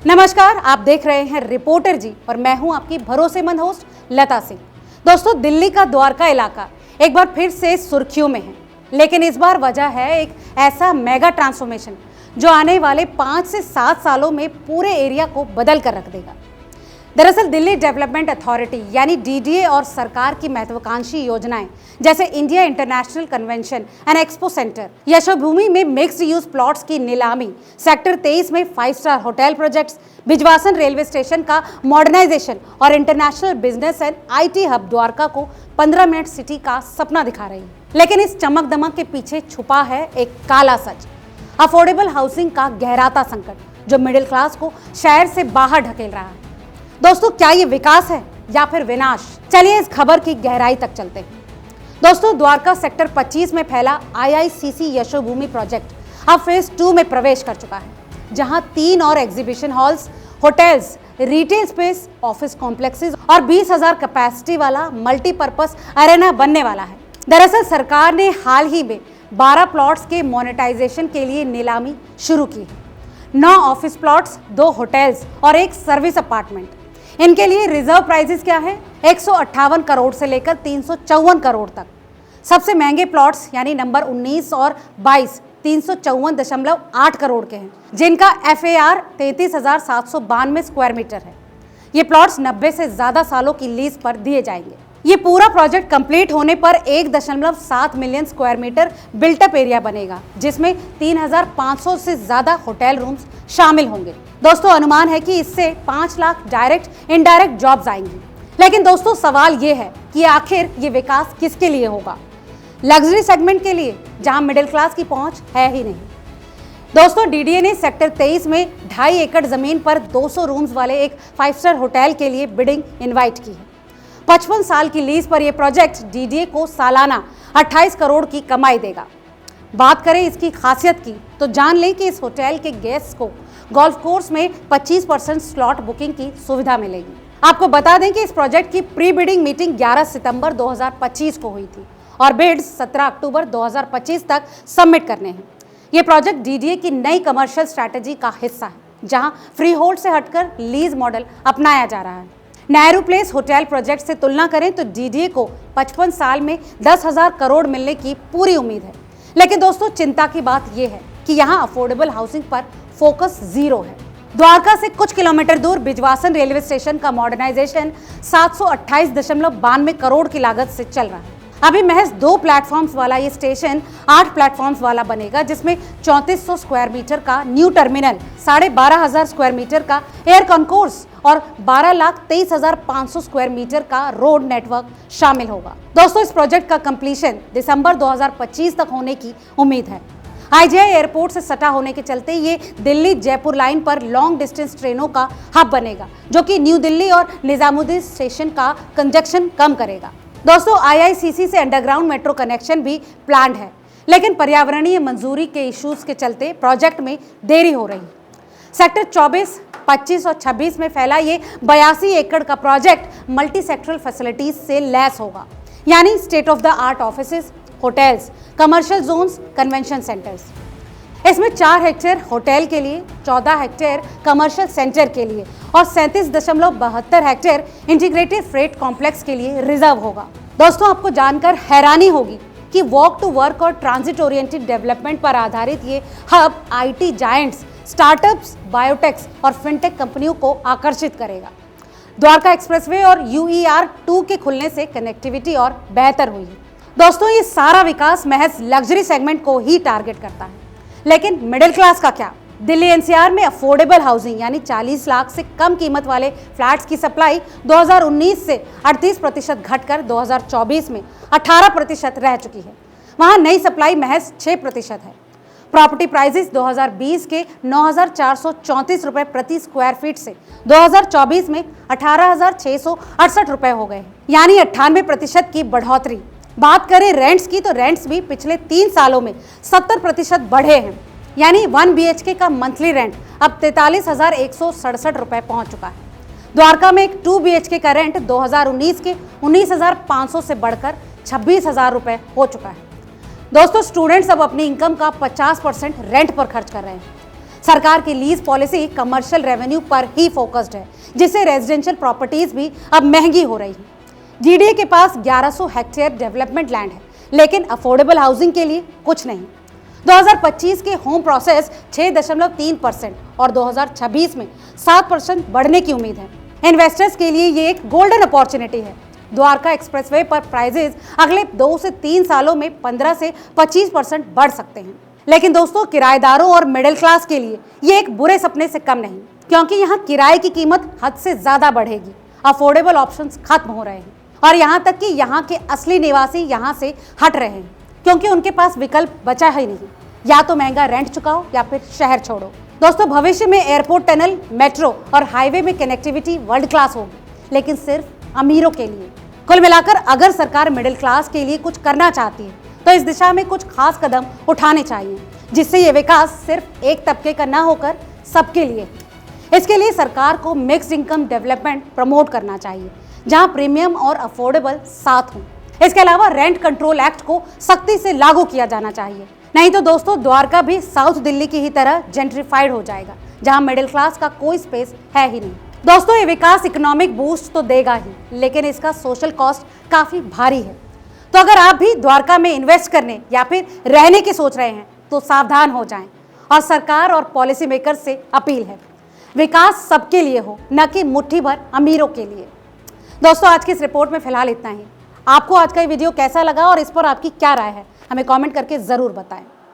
नमस्कार, आप देख रहे हैं रिपोर्टर जी और मैं हूं आपकी भरोसेमंद होस्ट लता सिंह। दोस्तों, दिल्ली का द्वारका इलाका एक बार फिर से सुर्खियों में है, लेकिन इस बार वजह है एक ऐसा मेगा ट्रांसफॉर्मेशन जो आने वाले 5 से 7 सालों में पूरे एरिया को बदल कर रख देगा। दरअसल दिल्ली डेवलपमेंट अथॉरिटी यानी डीडीए और सरकार की महत्वाकांक्षी योजनाएं जैसे India international convention and expo centre, Yashobhoomi में मिक्स्ड यूज प्लॉट्स की नीलामी, सेक्टर 23 में 5 star hotel projects, Bijwasan railway station का मॉडर्नाइजेशन और international business and IT hub Dwarka को 15 मिनट सिटी का सपना दिखा रही है। लेकिन इस चमक दमक के पीछे छुपा है एक काला सच, अफोर्डेबल हाउसिंग का गहराता संकट जो मिडिल क्लास को शहर से बाहर ढकेल रहा है। दोस्तों, क्या ये विकास है या फिर विनाश? चलिए इस खबर की गहराई तक चलते हैं। दोस्तों, द्वारका सेक्टर 25 में फैला आईआईसीसी यशोभूमि प्रोजेक्ट अब फेज 2 में प्रवेश कर चुका है, जहां 3 और exhibition halls, hotels, retail space, office complexes और 20,000 कैपेसिटी वाला मल्टीपर्पस अरेना बनने वाला है। दरअसल सरकार ने हाल ही में 12 प्लॉट्स के मोनेटाइजेशन के लिए नीलामी शुरू की है। 9 ऑफिस प्लॉट्स, 2 होटल्स और 1 सर्विस अपार्टमेंट। इनके लिए रिजर्व प्राइसेस क्या है? 158 करोड़ से लेकर 354 करोड़ तक। सबसे महंगे प्लॉट्स यानी नंबर 19 और 22 354.8 करोड़ के हैं, जिनका FAR 33,792 स्क्वायर मीटर है। ये प्लॉट्स 90 से ज्यादा सालों की लीज पर दिए जाएंगे। ये पूरा प्रोजेक्ट कंप्लीट होने पर 1.7 million square metre built up area बनेगा, जिसमें 3,500 से ज्यादा होटल रूम्स शामिल होंगे। दोस्तों, अनुमान है कि इससे 5 लाख डायरेक्ट इनडायरेक्ट जॉब्स आएंगी। लेकिन दोस्तों, सवाल ये है कि आखिर ये विकास किसके लिए होगा? लग्जरी सेगमेंट के लिए, जहां मिडिल क्लास की पहुंच है ही नहीं। दोस्तों, डीडीए ने सेक्टर 23 में 2.5 एकड़ जमीन पर 200 रूम्स वाले एक 5 स्टार होटल के लिए बिडिंग इनवाइट की है। 55 साल की लीज पर यह प्रोजेक्ट डीडीए को सालाना 28 करोड़ की कमाई देगा। बात करें इसकी खासियत की तो जान लें कि इस होटल के गेस्ट को गोल्फ कोर्स में 25% स्लॉट बुकिंग की सुविधा मिलेगी। आपको बता दें कि इस प्रोजेक्ट की प्री बिडिंग मीटिंग 11 सितंबर 2025 को हुई थी और बिड्स 17 अक्टूबर 2025 तक सबमिट करने हैं। यह प्रोजेक्ट डीडीए की नई कमर्शियल स्ट्रैटेजी का हिस्सा है, जहां फ्री होल्ड से हटकर लीज मॉडल अपनाया जा रहा है। नेहरू प्लेस होटल प्रोजेक्ट से तुलना करें तो डीडीए को 55 साल में 10,000 करोड़ मिलने की पूरी उम्मीद है। लेकिन दोस्तों, चिंता की बात यह है कि यहां अफोर्डेबल हाउसिंग पर फोकस जीरो है। द्वारका से कुछ किलोमीटर दूर भिजवासन रेलवे स्टेशन का मॉडर्नाइजेशन 728.92 करोड़ की लागत से चल रहा है। अभी महज 2 प्लेटफॉर्म्स वाला ये स्टेशन 8 प्लेटफॉर्म्स वाला बनेगा, जिसमें 3400 स्क्वायर मीटर का न्यू टर्मिनल, 12,500 स्क्वायर मीटर का एयर कॉन्कोर्स और 12,23,500 स्क्वायर मीटर का रोड नेटवर्क शामिल होगा। दोस्तों, इस प्रोजेक्ट का कंप्लीशन दिसंबर 2025 तक होने की उम्मीद है। IGI एयरपोर्ट से सटा होने के चलते ये दिल्ली जयपुर लाइन पर लॉन्ग डिस्टेंस ट्रेनों का हब बनेगा, जो कि न्यू दिल्ली और निजामुद्दीन स्टेशन का कंजक्शन कम करेगा। दोस्तों, IICC से अंडरग्राउंड मेट्रो कनेक्शन भी प्लान्ड है, लेकिन पर्यावरणीय मंजूरी के इश्यूज के चलते प्रोजेक्ट में देरी हो रही। सेक्टर 24, 25 और 26 में फैला ये 82 एकड़ का प्रोजेक्ट मल्टी सेक्टरल फैसिलिटीज से लैस होगा, यानी state of the art offices, hotels, commercial zones, convention centres. इसमें 4 हेक्टेयर होटल के लिए, 14 हेक्टेयर कमर्शियल सेंटर के लिए और 37.72 हेक्टेयर इंटीग्रेटेड फ्रेट कॉम्प्लेक्स के लिए रिजर्व होगा। दोस्तों, आपको जानकर हैरानी होगी कि वॉक टू वर्क और ट्रांजिट ओरिएंटेड डेवलपमेंट पर आधारित ये hub IT giants, startups, biotechs और फिनटेक कंपनियों को आकर्षित करेगा। द्वारका एक्सप्रेसवे और UER 2 के खुलने से कनेक्टिविटी और बेहतर हुई है। दोस्तों, ये सारा विकास महज लग्जरी सेगमेंट को ही टारगेट करता है, लेकिन मिडिल क्लास का क्या? दिल्ली NCR में अफोर्डेबल हाउसिंग यानी 40 लाख से कम कीमत वाले फ्लैट्स की सप्लाई 2019 से 38% घटकर 2024 में 18% रह चुकी है। वहां नई सप्लाई महज 6% है। प्रॉपर्टी प्राइसेस 2020 के 9,434 रुपए प्रति स्क्वायर फीट से 2024 में 18,668 रुपए हो गए, यानी 98% की बढ़ोतरी। बात करें रेंट्स की तो रेंट्स भी पिछले 3 सालों में 70% बढ़े हैं, यानी 1 BHK का मंथली रेंट अब 43,167 रुपए पहुंच चुका है। द्वारका में एक 2 BHK का रेंट 2019 के 19,500 से बढ़कर 26,000 रुपए हो चुका है। दोस्तों, स्टूडेंट्स अब अपनी इनकम का 50% रेंट पर खर्च कर रहे हैं। सरकार की लीज पॉलिसी कमर्शियल रेवेन्यू पर ही फोकस्ड है, जिससे रेजिडेंशियल प्रॉपर्टीज भी अब महंगी हो रही हैं। जीडीए के पास 1100 हेक्टेयर डेवलपमेंट लैंड है, लेकिन अफोर्डेबल हाउसिंग के लिए कुछ नहीं। 2025 के होम प्रोसेस 6.3% और 2026 में 7% बढ़ने की उम्मीद है। इन्वेस्टर्स के लिए ये एक गोल्डन अपॉर्चुनिटी है। द्वारका एक्सप्रेसवे पर प्राइजेस अगले 2 से 3 सालों में 15 से 25% बढ़ सकते हैं। लेकिन दोस्तों, किराएदारों और मिडिल क्लास के लिए ये एक बुरे सपने से कम नहीं, क्योंकि यहाँ किराए की कीमत हद से ज्यादा बढ़ेगी। अफोर्डेबल ऑप्शंस खत्म हो रहे हैं और यहाँ तक कि यहाँ के असली निवासी यहाँ से हट रहे हैं, क्योंकि उनके पास विकल्प बचा ही नहीं। या तो महंगा रेंट चुकाओ या फिर शहर छोड़ो। दोस्तों, भविष्य में एयरपोर्ट टनल, मेट्रो और हाईवे में कनेक्टिविटी वर्ल्ड क्लास होगी, लेकिन सिर्फ अमीरों के लिए। कुल मिलाकर अगर सरकार मिडिल क्लास के लिए कुछ करना चाहती है तो इस दिशा में कुछ खास कदम उठाने चाहिए, जिससे ये विकास सिर्फ एक तबके का ना होकर सबके लिए। इसके लिए सरकार को मिक्स्ड इनकम डेवलपमेंट प्रमोट करना चाहिए, जहां प्रीमियम और अफोर्डेबल साथ हों। इसके अलावा रेंट कंट्रोल एक्ट को सख्ती से लागू किया जाना चाहिए, नहीं तो दोस्तों द्वारका भी साउथ दिल्ली की ही तरह जेंट्रिफाइड हो जाएगा, जहां मिडिल क्लास का कोई स्पेस है ही नहीं। दोस्तों, ये विकास इकोनॉमिक बूस्ट तो देगा ही, लेकिन इसका सोशल कॉस्ट काफी भारी है। तो अगर आप भी द्वारका में इन्वेस्ट करने या फिर रहने की सोच रहे हैं तो सावधान हो जाएं। और सरकार और पॉलिसी मेकर से अपील है, विकास सबके लिए हो, न कि मुट्ठी भर अमीरों के लिए। दोस्तों, आज की इस रिपोर्ट में फिलहाल इतना ही। आपको आज का ये वीडियो कैसा लगा और इस पर आपकी क्या राय है, हमें कमेंट करके जरूर बताएं।